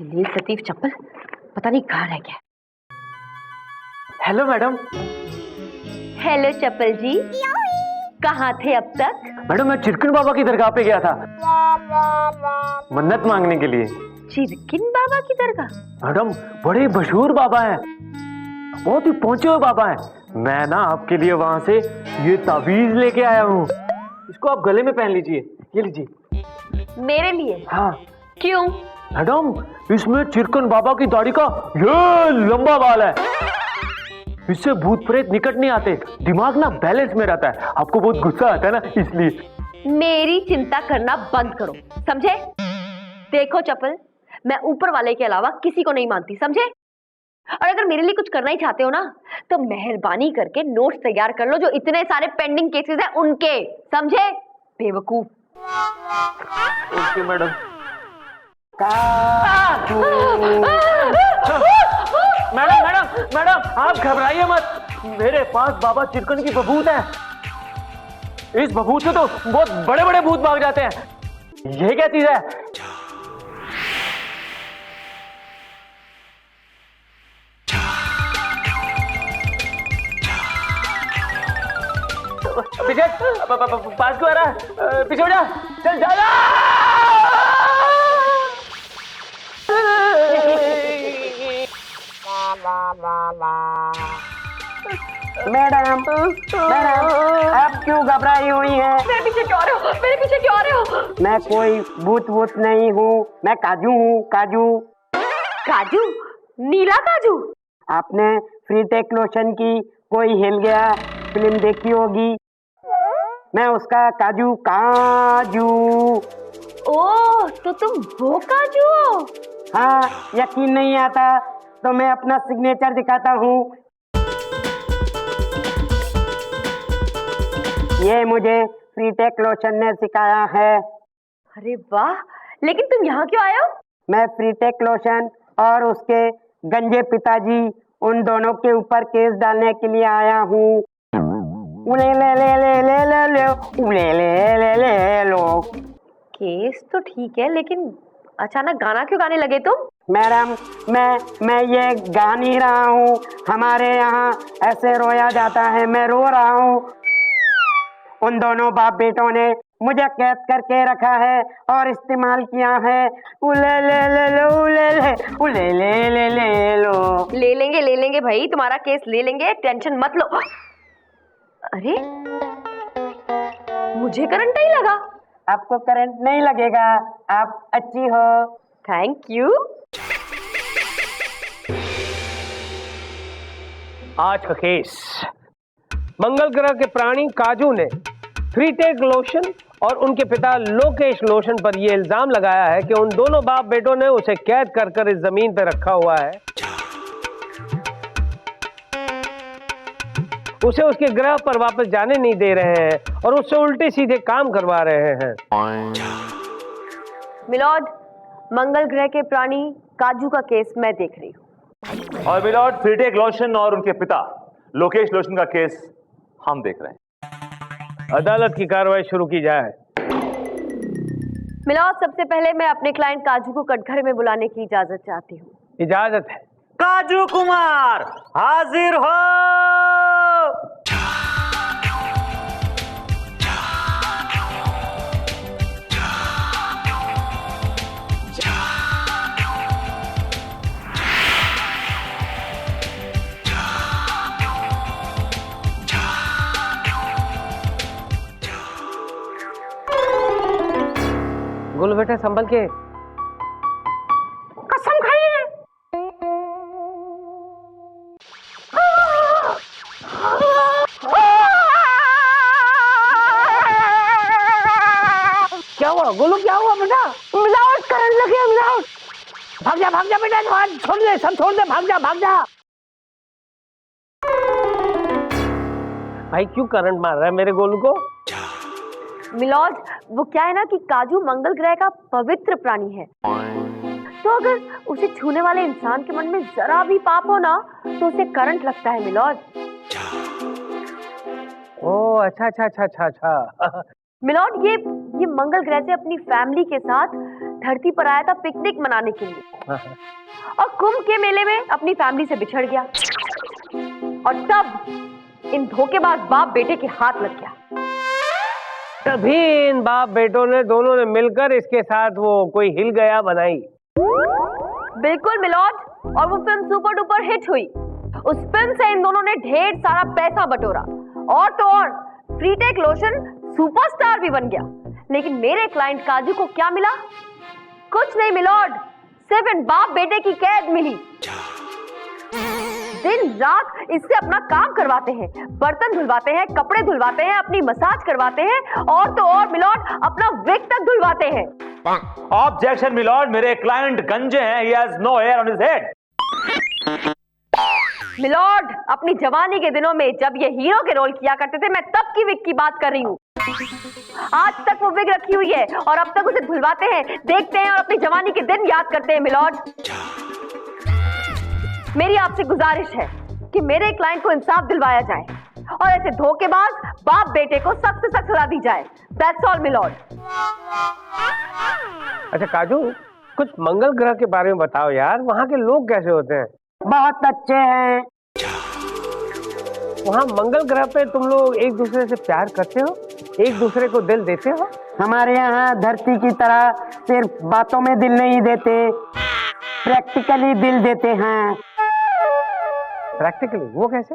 लील सतीफ चप्पल पता नहीं कहाँ रह गया। Hello madam. हेलो चप्पल जी, कहाँ थे अब तक? मैडम मैं चिरकुट बाबा की दरगाह पे गया था मन्नत मांगने के लिए। चिरकिन बाबा की दरगाह? मैडम बड़े मशहूर बाबा हैं, बहुत ही पहुंचे हुए बाबा हैं। मैं ना आपके लिए वहां से ये ताबीज लेके आया हूँ, इसको आप गले में पहन लीजिए। ये लीजिए। मेरे लिए? हाँ। क्यों? मैडम इसमें चिरकुट बाबा की दाढ़ी का ये लंबा बाल है, इससे भूत प्रेत निकट नहीं आते, दिमाग ना बैलेंस में रहता है। आपको बहुत गुस्सा आता है ना, इसलिए। मेरी चिंता करना बंद करो, समझे? देखो चप्पल, मैं ऊपर वाले के अलावा किसी को नहीं मानती, समझे? और अगर मेरे लिए कुछ करना ही चाहते हो ना, तो मेहरबानी करके नोट्स तैयार कर लो जो इतने सारे पेंडिंग केसेस हैं उनके, समझे? बेवकूफ। Okay madam. Madam madam madam आप घबराइए मत, मेरे पास बाबा चिरकुट की बबूत है। इस बबूत से तो बहुत बड़े बड़े भूत भाग जाते हैं। ये क्या चीज है? पीछे पास क्यों आ रहा है? पीछे हो जा, चल जा। मैडम मैडम आप क्यों घबराई हुई हैं? मेरे पीछे क्यों आ रहे हो? मेरे पीछे क्यों आ रहे हो? मैं कोई भूत वूत नहीं हूँ, मैं काजू हूँ, काजू। काजू? नीला काजू? आपने फ्री टेक लोशन की कोई हिल गया फिल्म देखी होगी, मैं उसका काजू काजू। ओह, तो तुम वो काजू हो? हाँ, यकीन नहीं आता तो मैं अपना सिग्नेचर दिखाता हूँ। ये मुझे फ्री टेक लोशन ने सिखाया है। अरे वाह, लेकिन तुम यहाँ क्यों आए हो? मैं फ्री टेक लोशन और उसके गंजे पिताजी उन दोनों के ऊपर केस डालने के लिए आया हूँ। उले ले ले ले ले ले ले उले ले ले ले लो। केस तो ठीक है, लेकिन अचानक गाना क्यों गाने लगे तुम? मैडम मैं ये गा नहीं रहा हूँ, हमारे यहाँ ऐसे रोया जाता है, मैं रो रहा हूँ। उन दोनों बाप बेटों ने मुझे कैद करके रखा है और इस्तेमाल किया है। उले ले ले ले उले ले उले ले ले ले लो। ले लेंगे भाई, तुम्हारा केस ले लेंगे, टेंशन मत लो। अरे, मुझे करंट नहीं लगा। आपको करंट नहीं लगेगा, आप अच्छी हो। Thank you. आज का केस, मंगल ग्रह के प्राणी काजू ने फ्री टेक लोशन और उनके पिता लोकेश लोशन पर यह इल्जाम लगाया है कि उन दोनों बाप बेटों ने उसे कैद कर इस जमीन पर रखा हुआ है, उसे उसके ग्रह पर वापस जाने नहीं दे रहे हैं और उससे उल्टे सीधे काम करवा रहे हैं। मिलॉर्ड, मंगल ग्रह के प्राणी काजू का केस मैं देख रही हूँ। और मिलॉर्ड, फ्री टेक लोशन और उनके पिता लोकेश लोशन का केस हम देख रहे हैं। अदालत की कार्रवाई शुरू की जाए। मिलॉर्ड, सबसे पहले मैं अपने क्लाइंट काजू को कटघरे में बुलाने की इजाजत चाहती हूँ। इजाजत है। काजू कुमार हाजिर हो। गुल बेटा संभल के। कसम खाइए। क्या हुआ गोलू, क्या हुआ बेटा? मिलावट करने लगे, मिलावट। भाग जा बेटा, छोड़ दे, सब छोड़ दे, भाग जा। भाई क्यों करंट मार रहा है मेरे गोलू को? मिलॉर्ड, वो क्या है ना कि काजू मंगल ग्रह का पवित्र प्राणी है, तो अगर उसे छूने वाले इंसान के मन में जरा भी पाप हो ना, तो उसे करंट लगता है मिलॉर्ड। ओह अच्छा। मिलॉर्ड, ये मंगल ग्रह से अपनी फैमिली के साथ धरती पर आया था पिकनिक मनाने के लिए और कुंभ के मेले में अपनी फैमिली से बिछड़ गया और तब इन धोखेबाज बाप बेटे के हाथ लग गया। तभी इन बाप बेटों ने दोनों ने मिलकर इसके साथ वो कोई हिल गया बनाई। बिल्कुल मिलॉर्ड, और वो फिल्म सुपर डुपर हिट हुई। उस फिल्म से इन दोनों ने ढेर सारा पैसा बटोरा और तो और फ्रीटेक लोशन सुपरस्टार भी बन गया। लेकिन मेरे क्लाइंट काजू को क्या मिला? कुछ नहीं मिलॉर्ड, सिर्फ इन बाप बेटे की कैद मिली। दिन रात इससे अपना काम करवाते हैं, बर्तन धुलवाते हैं, कपड़े धुलवाते हैं, अपनी मसाज करवाते हैं और तो और मिलॉर्ड अपना विग तक धुलवाते हैं। ऑब्जेक्शन मिलॉर्ड, मेरे क्लाइंट गंजे हैं, he has no hair on his head। My lord, अपनी जवानी के दिनों में जब ये हीरो के रोल किया करते थे, मैं तब की विग की बात कर रही हूँ। आज तक वो विग रखी हुई है और अब तक उसे धुलवाते हैं, देखते हैं और अपनी जवानी के दिन याद करते हैं। मिलॉर्ड, मेरी आपसे गुजारिश है कि मेरे क्लाइंट को इंसाफ दिलवाया जाए और ऐसे धोखेबाज बाप बेटे को सख्त से सख्त सजा दी जाए। That's all my lord. अच्छा काजू, कुछ मंगल ग्रह के बारे में बताओ यार, वहाँ के लोग कैसे होते हैं? बहुत अच्छे हैं। वहाँ मंगल ग्रह पे तुम लोग एक दूसरे से प्यार करते हो, एक दूसरे को दिल देते हो? हमारे यहाँ धरती की तरह सिर्फ बातों में दिल नहीं देते, प्रैक्टिकली दिल देते हैं। प्रैक्टिकली? वो कैसे?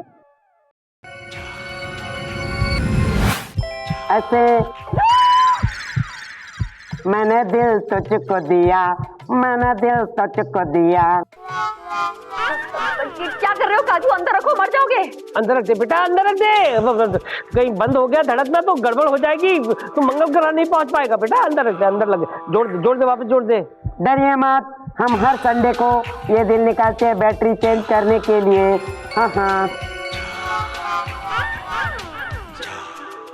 ऐसे मैंने दिल तुझको दिया, मैंने दिल तुझको दिया। क्या कर रहे हो काजू? अंदर रखो, मर जाओगे। अंदर रख दे बेटा, अंदर रख दे। कहीं बंद हो गया धड़कना तो गड़बड़ हो जाएगी, तो मंगल ग्रह नहीं पहुंच पाएगा बेटा। अंदर रख दे, अंदर लगे। जोड़ दे, वापस जोड़ दे। डरिए मत, हम हर संडे को ये दिल निकालते हैं बैटरी चेंज करने के लिए। हाँ हाँ।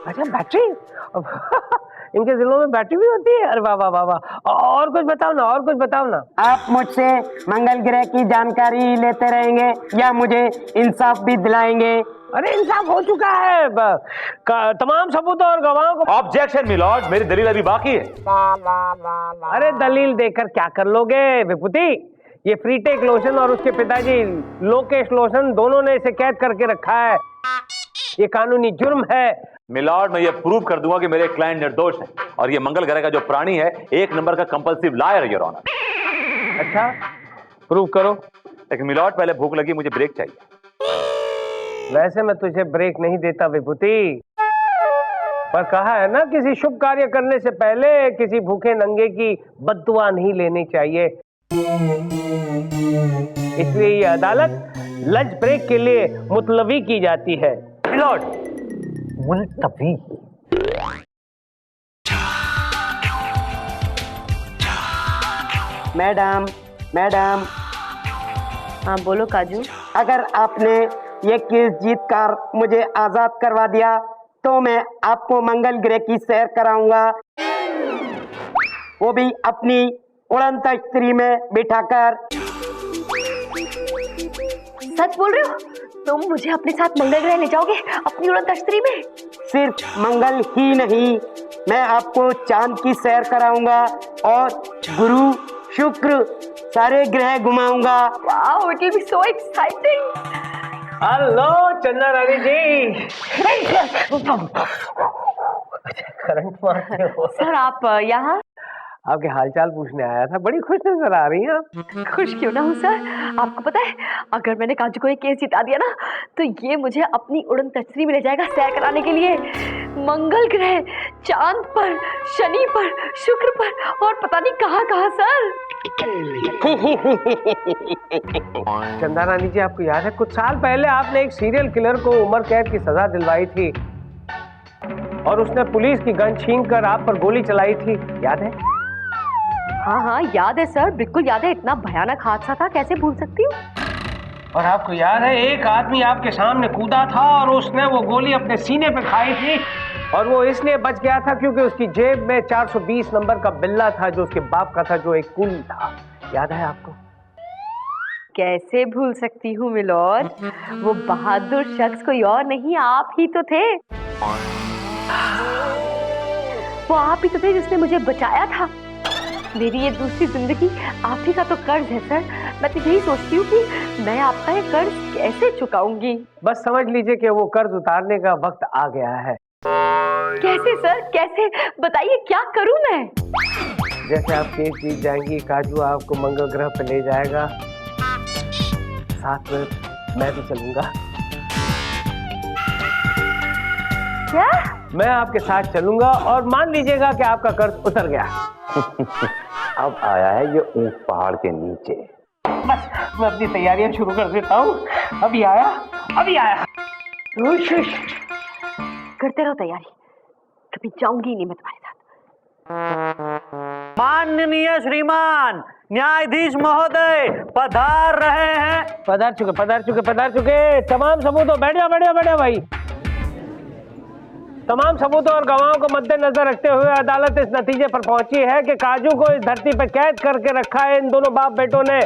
अच्छा बैटरी? इनके दिलों में बैटरी भी होती है? अरे वाह वाह वाह वाह। और कुछ बताओ ना, और कुछ बताओ ना। आप मुझसे मंगल ग्रह की जानकारी लेते रहेंगे या मुझे इंसाफ भी दिलाएंगे? अरे इंसाफ हो चुका है, तमाम सबूतों और गवाहों को। ऑब्जेक्शन मिलॉर्ड, मेरी दलील अभी बाकी है। अरे दलील देकर क्या कर लोगे विभूति? ये फ्रीटेक लोशन और उसके पिताजी लोकेश लोशन दोनों ने इसे कैद करके रखा है। ये कानूनी जुर्म है। मिलॉर्ड, मैं ये प्रूव कर दूंगा कि मेरे क्लाइंट निर्दोष है और ये मंगल ग्रह का जो प्राणी है एक नंबर का कंपल्सिव लायर है, योर ऑनर। अच्छा, प्रूव करो। लेकिन मिलॉर्ड, पहले भूख लगी, मुझे ब्रेक चाहिए। वैसे मैं तुझे ब्रेक नहीं देता विभूति, पर कहा है ना किसी शुभ कार्य करने से पहले किसी भूखे नंगे की बद्दुआ नहीं लेनी चाहिए। इसलिए ये अदालत लंच ब्रेक के लिए मुतलवी की जाती है। मिलॉर्ड, मुल्तवी? Madam, madam. हाँ बोलो काजू। अगर आपने ये केस जीतकर मुझे आजाद करवा दिया तो मैं आपको मंगल ग्रह की सैर कराऊंगा, वो भी अपनी उड़नत स्त्री में बिठाकर। सच बोल रहे हो? तुम मुझे अपने साथ मंगल ग्रह ले जाओगे अपनी उड़न तश्तरी में? सिर्फ मंगल ही नहीं, मैं आपको चांद की सैर कराऊंगा और गुरु शुक्र सारे ग्रह घुमाऊंगा। Wow, it will be so exciting. Hello चंदा रानी जी। करंट मारते हो। सर आप यहाँ? आपके हालचाल पूछने आया था, बड़ी खुश नजर आ रही हैं आप। खुश क्यों ना हूँ सर, आपको पता है अगर मैंने काजू को ये केस जिता दिया ना तो ये मुझे अपनी उड़न तश्तरी में ले जाएगा सैर कराने के लिए, मंगल ग्रह, चांद पर, शनि पर, शुक्र पर और पता नहीं कहाँ कहाँ सर। चंदा रानी जी, आपको याद है कुछ साल पहले आपने एक सीरियल किलर को उम्र कैद की सजा दिलवाई थी और उसने पुलिस की गन छीन कर आप पर गोली चलाई थी, याद है? हाँ हाँ याद है सर, बिल्कुल याद है। इतना भयानक हादसा था, कैसे भूल सकती हूँ। और आपको याद है एक आदमी आपके सामने कूदा था और उसने वो गोली अपने सीने पे खाई थी और वो इसलिए बच गया था क्योंकि उसकी जेब में 420 नंबर का बिल्ला था जो उसके बाप का था, जो एक कूली था। याद है आपको? कैसे भूल सकती हूँ मिलॉर्ड, वो बहादुर शख्स कोई और नहीं आप ही तो थे। वो आप ही तो थे जिसने मुझे बचाया था मेरी ये दूसरी जिंदगी आप ही का तो कर्ज है सर। मैं तो यही सोचती हूँ कि मैं आपका ये कर्ज कैसे चुकाऊंगी। बस समझ लीजिए कि वो कर्ज उतारने का वक्त आ गया है। कैसे सर, कैसे बताइए, क्या करूँ मैं? जैसे आप केस जीत जाएंगी, काजू आपको मंगल ग्रह पे ले जाएगा, साथ में मैं भी चलूंगा। क्या? मैं आपके साथ चलूंगा और मान लीजिएगा कि आपका कर्ज उतर गया। अब आया है ये ऊंट पहाड़ के नीचे। बस मैं अपनी तैयारियां शुरू कर देता हूँ। अभी आया, अभी आया। करते रहो तैयारी, कभी जाऊंगी नहीं मैं तुम्हारे साथ। माननीय श्रीमान न्यायाधीश महोदय पधार रहे हैं। पधार चुके। तमाम सबूतों, बैठ जा भाई। तमाम सबूतों और गवाहों को मद्देनजर रखते हुए अदालत इस नतीजे पर पहुंची है कि काजू को इस धरती पर कैद करके रखा है इन दोनों बाप बेटों ने।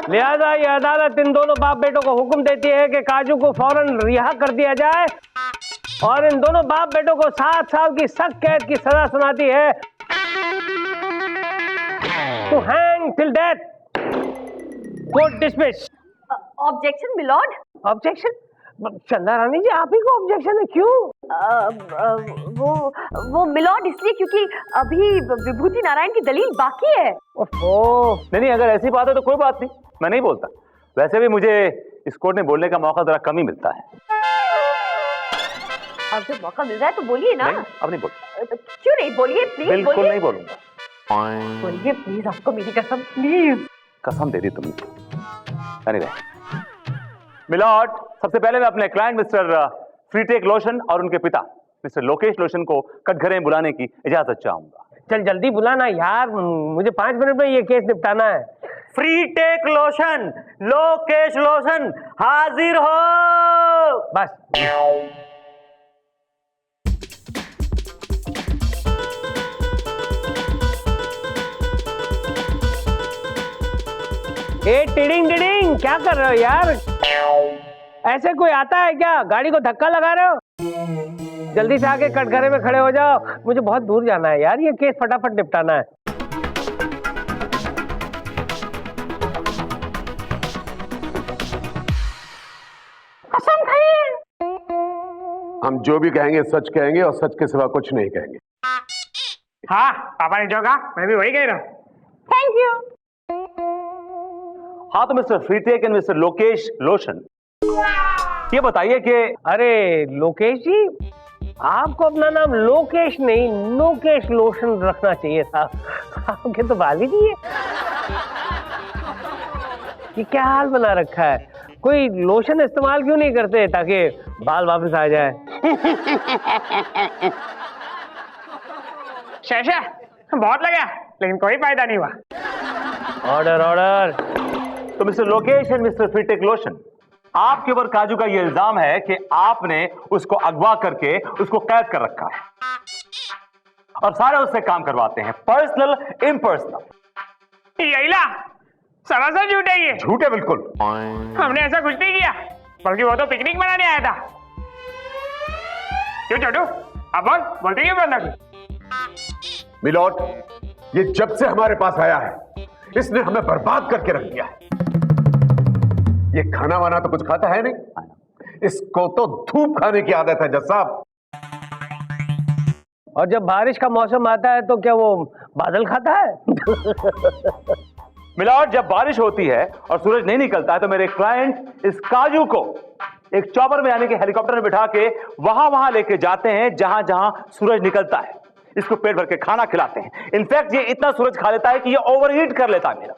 लिहाजा ये अदालत इन दोनों बाप बेटों को हुक्म देती है कि काजू को फौरन रिहा कर दिया जाए और इन दोनों बाप बेटों को 7 साल की सख्त कैद की सजा सुनाती है, to hang till death. Court dismiss. Objection my lord. Objection? Chanda Rani जी, आप ही को ऑब्जेक्शन है, क्यों? वो मिलॉर्ड इसलिए क्योंकि अभी विभूति नारायण की दलील बाकी है। ओह, नहीं, अगर ऐसी बात है तो कोई बात नहीं, मैं नहीं बोलता। वैसे भी मुझे इस कोर्ट में बोलने का मौका जरा कम ही मिलता है। अब जब मौका मिल रहा है तो बोलिए ना। नहीं, अब नहीं बोलूंगा। क्यों नहीं? बोलिए प्लीज। बिल्कुल नहीं बोलूंगा। बोलिए प्लीज, आपको मेरी कसम, प्लीज। कसम दे दी तुमने। एनीवे मिलॉर्ड, सबसे पहले मैं अपने क्लाइंट मिस्टर फ्रीटेक लोशन और उनके पिता मिस्टर लोकेश लोशन को कटघरे में बुलाने की इजाजत चाहूंगा। चल जल्दी बुलाना यार, मुझे 5 मिनट में ये केस निपटाना है। फ्रीटेक लोशन, लोकेश लोशन हाजिर हो। बस ए टिडिंग टिडिंग, क्या कर रहे हो यार? ऐसे कोई आता है क्या? गाड़ी को धक्का लगा रहे हो? जल्दी से आके कटघरे में खड़े हो जाओ, मुझे बहुत दूर जाना है यार, ये केस फटाफट निपटाना है। कसम खाइए। हम जो भी कहेंगे सच कहेंगे और सच के सिवा कुछ नहीं कहेंगे। हाँ, पापा ने जो कहा मैं भी वही कह रहा हूँ। Thank you. हाँ, तो मिस्टर फ्रीटेक एंड मिस्टर लोकेश लोशन, ये बताइए कि अरे लोकेश जी, आपको अपना नाम लोकेश नहीं लोकेश लोशन रखना चाहिए था। आपके तो बाल ही नहीं है। ये क्या हाल बना रखा है? कोई लोशन इस्तेमाल क्यों नहीं करते ताकि बाल वापस आ जाए? शेषा बहुत लगा लेकिन कोई फायदा नहीं हुआ। Order order. तो मिस्टर लोकेश एंड मिस्टर फ्रीटेक लोशन, आपके ऊपर काजू का यह इल्जाम है कि आपने उसको अगवा करके उसको कैद कर रखा है और सारे उससे काम करवाते हैं, पर्सनल इम्पर्सनल। यही ला सरासर झूठ है ये। झूठ है बिल्कुल। हमने ऐसा कुछ नहीं किया, बल्कि वो तो पिकनिक मनाने आया था। क्यों छोटू, अब बोलते क्यों बंदा? मिलॉर्ड, ये जब से हमारे पास आया है इसने हमें बर्बाद करके रख दिया है। ये खाना वाना तो कुछ खाता है नहीं, इसको तो धूप खाने की आदत है जज साहब। और जब बारिश का मौसम आता है तो क्या वो बादल खाता है? मिलॉर्ड, जब बारिश होती है और सूरज नहीं निकलता है तो मेरे क्लाइंट इस काजू को एक चॉपर में यानी कि हेलीकॉप्टर में बिठा के वहां लेके जाते हैं जहां जहां सूरज निकलता है। इसको पेट भर के खाना खिलाते हैं। इनफैक्ट ये इतना सूरज खा लेता है कि ये ओवरईट कर लेता है मेरा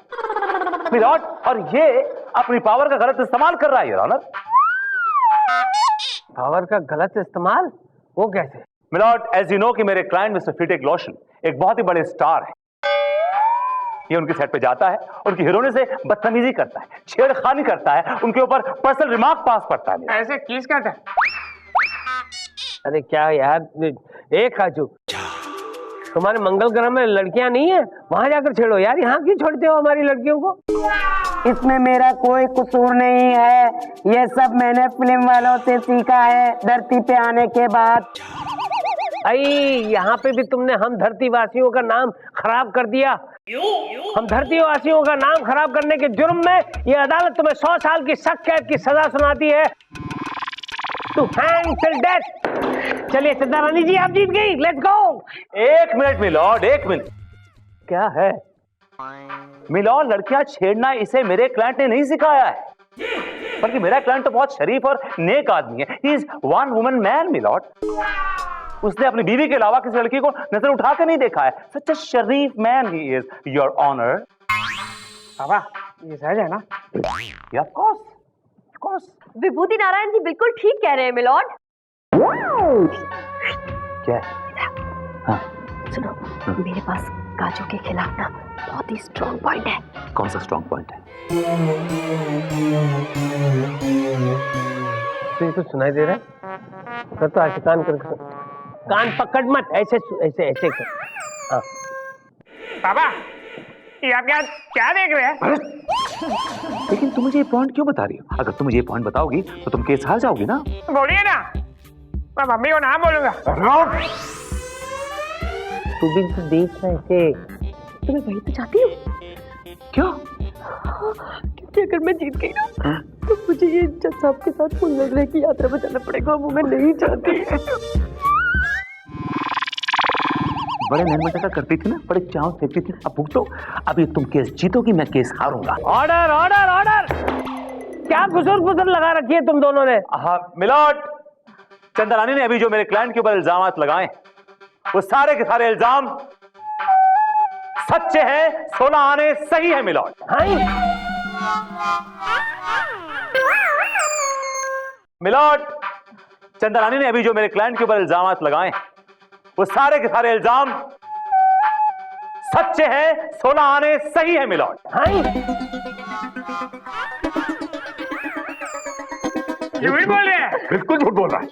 मिलॉर्ड, और ये अपनी पावर का गलत इस्तेमाल कर रहा है योर ऑनर। पावर का गलत इस्तेमाल? वो कैसे? मिलॉर्ड, एज यू नो कि मेरे क्लाइंट मिस्टर फ्रीटेक लोशन एक बहुत ही बड़े स्टार है। ये उनकी सेट पे जाता है, उनकी हीरोइने से बदतमीजी करता है, छेड़खानी करता है, उनके ऊपर पर्सनल रिमार्क पास करता है। ऐसे किस करता? अरे क्या यार, एक काजू, तुम्हारे मंगल ग्रह में लड़कियां नहीं है? वहां जाकर छेड़ो यार, यहाँ क्यों छोड़ते हो हमारी लड़कियों को? इसमें मेरा कोई कसूर नहीं है, ये सब मैंने फिल्म वालों से सीखा है धरती पे आने के बाद। आई यहाँ पे भी तुमने हम धरती वासियों का नाम खराब कर दिया। हम धरती वासियों का नाम खराब करने के जुर्म में ये अदालत तुम्हें 100 साल की सख्त कैद की सजा सुनाती है, टू हैंग टिल डेथ। चलिए चंदा रानी जी, आप जीत गई, let's go. 1 minute my lord, 1 minute. क्या है मिलॉर्ड, लड़कियां छेड़ना इसे मेरे क्लाइंट ने नहीं सिखाया है, बल्कि मेरा क्लाइंट तो बहुत शरीफ और नेक आदमी है। He is one woman man my lord. उसने अपनी बीवी के अलावा किसी लड़की को नजर उठा कर नहीं देखा है। सच अ शरीफ man he is, your honour. बाबा ये सच है ना? या ऑफ कोर्स। विभूति नारायण जी बिल्कुल ठीक कह रहे हैं मिलॉर्ड। क्या है? हाँ। सुनो, मेरे पास काजू के खिलाफ ना बहुत ही स्ट्रॉन्ग पॉइंट है। कौन सा स्ट्रॉन्ग पॉइंट है? तुझे कुछ सुनाई दे रहा है? कर तो ऐसे कान कर, कान पकड़ मत, ऐसे ऐसे ऐसे कर। हाँ। बाबा ये आप क्या देख रहे हैं? लेकिन तुम मुझे ये पॉइंट क्यों बता रही हो? अगर तुम मुझे ये पॉइंट बताओगी तो तुम केस हार जाओगी ना। बोलिए ना, मैं मम्मी को नाम बोलूंगा। तू भी तो देख रहे थे। तो मैं वहीं पे जाती हूँ। क्यों? क्योंकि अगर मैं जीत गई ना तो मुझे ये जज साहब के साथ मंगल ग्रह की यात्रा में जाना पड़ेगा, वो मैं नहीं चाहती। बड़े नैन करती थी ना, बड़े चाव फेंकती थी। अब भुगतो, अभी तुम केस जीतोगी, मैं केस हारूंगा। Order order order. क्या घुसर फुसर लगा रखी है तुम दोनों ने? हाँ मिलॉर्ड, चंद्रानी ने अभी जो मेरे क्लाइंट के ऊपर इल्जाम लगाए, वो सारे के सारे इल्जाम सच्चे हैं, 16 आने सही है मिलॉर्ड। मिलॉर्ड, चंद्रानी ने अभी जो मेरे क्लाइंट के ऊपर इल्जाम लगाए, वो सारे के सारे इल्जाम सच्चे हैं, 16 आने सही है मिलॉर्ड। झूठ बोल रहे हैं? बिल्कुल झूठ बोल रहा है।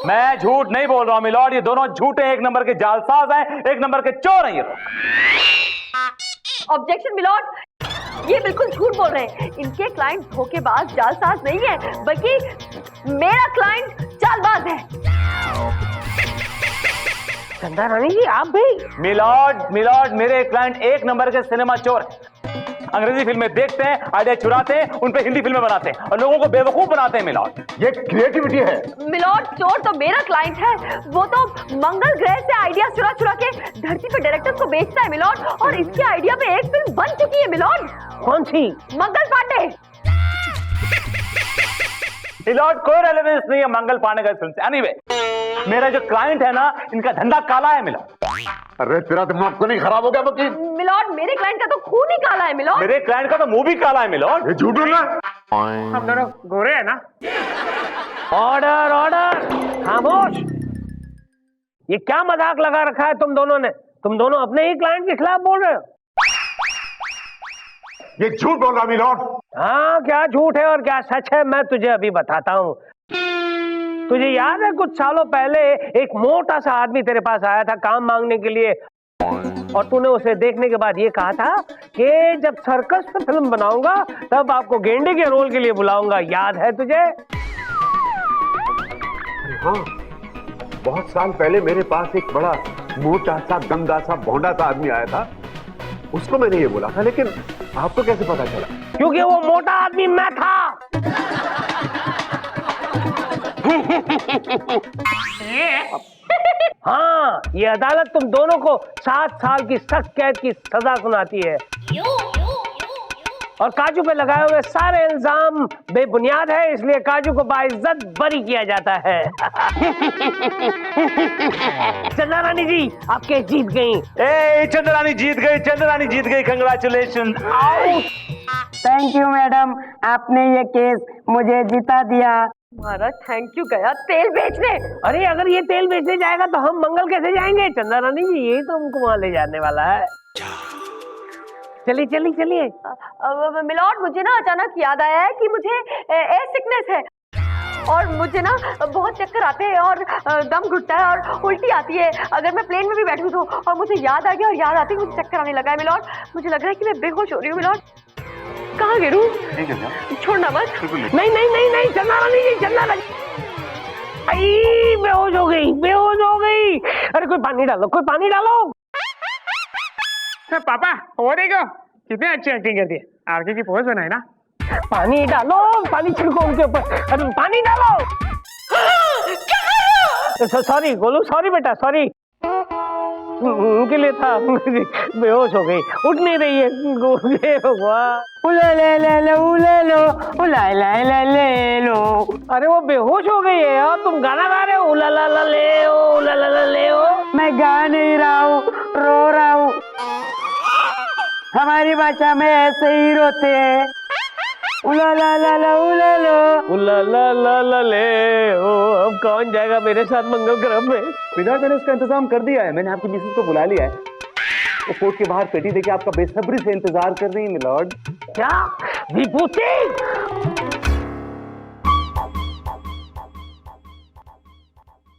मैं झूठ नहीं बोल रहा हूं मिलॉर्ड, ये दोनों झूठे, 1 नंबर के जालसाज हैं, 1 नंबर के चोर हैं ये लोग। ऑब्जेक्शन मिलॉर्ड, ये बिल्कुल झूठ बोल रहे हैं। इनके क्लाइंट धोखेबाज जालसाज नहीं है, बल्कि मेरा क्लाइंट चालबाज है। चंदा रानी जी आप भी? मिलॉर्ड मेरे क्लाइंट 1 नंबर के सिनेमा चोर हैं। अंग्रेजी फिल्में देखते हैं, आइडिया चुराते हैं, उन पे हिंदी फिल्में बनाते हैं और लोगों को बेवकूफ बनाते हैं मिलॉर्ड। ये क्रिएटिविटी है। मिलॉर्ड, चोर तो मेरा क्लाइंट है। वो तो मंगल ग्रह से आइडिया चुरा चुरा के धरती पे डायरेक्टर्स को बेचता है मिलॉर्ड, और इसके आइडिया पे एक फिल्म बन चुकी है मिलॉर्ड। कौन सी? मंगल पांडे। मिलॉर्ड, कोई रेलेवेंस नहीं है मंगल पांडे का फिल्म से। एनीवे, मेरा जो क्लाइंट है ना, इनका धंधा काला है मिलॉर्ड। अरे तेरा दिमाग तो नहीं खराब हो गया वकील? मिलॉर्ड, मेरे क्लाइंट का तो खून ही काला है मिलॉर्ड। मेरे क्लाइंट का तो मुंह भी काला है मिलॉर्ड। ये झूठ बोल रहा है। हम दोनों गोरे हैं ना? ऑर्डर ऑर्डर, खामोश। ये क्या मजाक लगा रखा है तुम दोनों ने? तुम दोनों अपने ही क्लाइंट के खिलाफ बोल रहे हो। ये झूठ बोल रहा मिलॉर्ड। हाँ, क्या झूठ है और क्या सच है मैं तुझे अभी बताता हूँ। तुझे याद है कुछ सालों पहले एक मोटा सा आदमी तेरे पास आया था काम मांगने के लिए, और तूने उसे देखने के बाद ये कहा था कि जब सर्कस पे फिल्म बनाऊंगा तब आपको गेंडे के रोल के लिए बुलाऊंगा। याद है तुझे? हाँ, बहुत साल पहले मेरे पास एक बड़ा मोटा सा गंदा सा भोंडा सा आदमी आया था, उसको मैंने ये बोला था। लेकिन आपको कैसे पता चला? क्योंकि वो मोटा आदमी मैं था। हाँ, ये अदालत तुम दोनों को 7 साल की सख्त कैद की सजा सुनाती है, और काजू पे लगाए हुए सारे इल्जाम बेबुनियाद है, इसलिए काजू को बाइज्जत बरी किया जाता है। चंदा रानी जी आप केस जीत गई। चंद्रानी जीत गई, चंद्रानी जीत गई, कंग्रेचुलेशन। थैंक यू मैडम, आपने ये केस मुझे जिता दिया। महाराज थैंक यू गया तेल बेचने। अरे अगर ये तेल बेचने जाएगा तो हम मंगल कैसे जाएंगे? चंदा रानी जी यही तो हमको वहां ले जाने वाला है। चलिए चलिए चलिए। मिलॉर्ड, मुझे ना अचानक याद आया है कि मुझे एयर सिकनेस है, और मुझे ना बहुत चक्कर आते हैं और दम घुटता है और उल्टी आती है अगर मैं प्लेन में भी बैठूं तो। और मुझे याद आ गया, और याद आती है मुझे चक्कर आने लगा है मिलॉर्ड। मुझे लग रहा है कि मैं बेहोश हो रही हूँ मिलॉर्ड। कहाँ गिरूं? छोड़ना मत। नहीं नहीं नहीं नहीं, चंदा रानी जी, चंदा रानी। आई बेहोश हो गई, बेहोश हो गई। अरे कोई पानी डालो, कोई पानी डालो। पापा हो देखो कितनी अच्छी एक्टिंग करती है, आरके की पोज बनाए ना। पानी डालो, पानी छिड़को उनके ऊपर, अरे पानी डालो। सॉरी गोलू, सॉरी बेटा, सॉरी, उनके लिए था। बेहोश हो गई, उठ नहीं रही है। हे भगवान, ले लो। अरे वो बेहोश हो गई है यार, तुम गाना गा रहे हो, उला ला ला ले ओ, उला ला ला ले ओ। मैं गा नहीं रहा हूँ, रो रहा हूँ। हमारी भाषा में ऐसे ही रोते हैं। उला ला ला ला उला लो, उला ला ला ला ले ओ। अब कौन जाएगा मेरे साथ मंगल ग्रह में? मिलॉर्ड, मैंने उसका इंतजाम कर दिया है। मैंने आपकी मिसेस को बुला लिया है, वो कोर्ट के बाहर पेटी देके आपका बेसब्री से इंतजार कर रही है मिलॉर्ड। क्या विभूति?